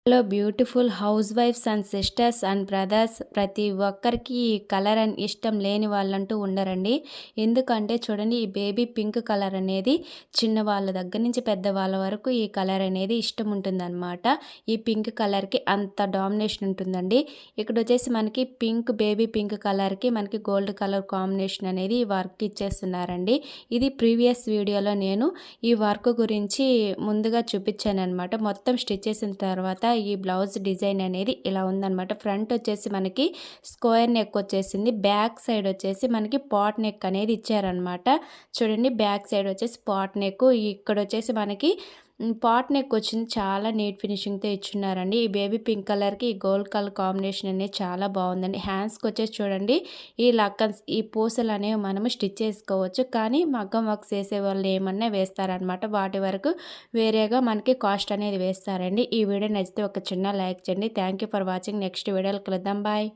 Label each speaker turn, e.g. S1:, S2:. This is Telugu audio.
S1: హలో బ్యూటిఫుల్ హౌస్ వైఫ్స్ అండ్ సిస్టర్స్ అండ్ బ్రదర్స్, ప్రతి ఒక్కరికి ఈ కలర్ అని ఇష్టం లేని వాళ్ళంటూ ఉండరండి. ఎందుకంటే చూడండి, ఈ బేబీ పింక్ కలర్ అనేది చిన్న వాళ్ళ దగ్గర నుంచి పెద్దవాళ్ళ వరకు ఈ కలర్ అనేది ఇష్టం ఉంటుందన్నమాట. ఈ పింక్ కలర్కి అంత డామినేషన్ ఉంటుందండి. ఇక్కడ వచ్చేసి మనకి బేబీ పింక్ కలర్కి మనకి గోల్డ్ కలర్ కాంబినేషన్ అనేది ఈ వర్క్ ఇచ్చేస్తున్నారండి. ఇది ప్రీవియస్ వీడియోలో నేను ఈ వర్క్ గురించి ముందుగా చూపించాను అనమాట. మొత్తం స్టిచ్ చేసిన తర్వాత ఈ బ్లౌజ్ డిజైన్ అనేది ఇలా ఉందన్నమాట. ఫ్రంట్ వచ్చేసి మనకి స్క్వేర్ నెక్ వచ్చేసింది, బ్యాక్ సైడ్ వచ్చేసి మనకి పాట్ నెక్ అనేది ఇచ్చారనమాట. చూడండి, బ్యాక్ సైడ్ వచ్చేసి పాట్ నెక్, ఇక్కడ వచ్చేసి మనకి పాట్ నెక్ వచ్చింది. చాలా నీట్ ఫినిషింగ్తో ఇచ్చున్నారండి. ఈ బేబీ పింక్ కలర్కి ఈ గోల్డ్ కలర్ కాంబినేషన్ అనేది చాలా బాగుందండి. హ్యాండ్స్కి వచ్చేసి చూడండి, ఈ లక్కన్స్ ఈ పూసలు అనేవి మనము స్టిచ్ చేసుకోవచ్చు, కానీ మగ్గం వర్క్స్ వేసే వాళ్ళు ఏమన్నా వేస్తారనమాట. వాటి వరకు వేరేగా మనకి కాస్ట్ అనేది వేస్తారండి. ఈ వీడియో నచ్చితే ఒక చిన్న లైక్ చేయండి. Thank you for watching. Next వీడియోలో కలుద్దాం. బాయ్.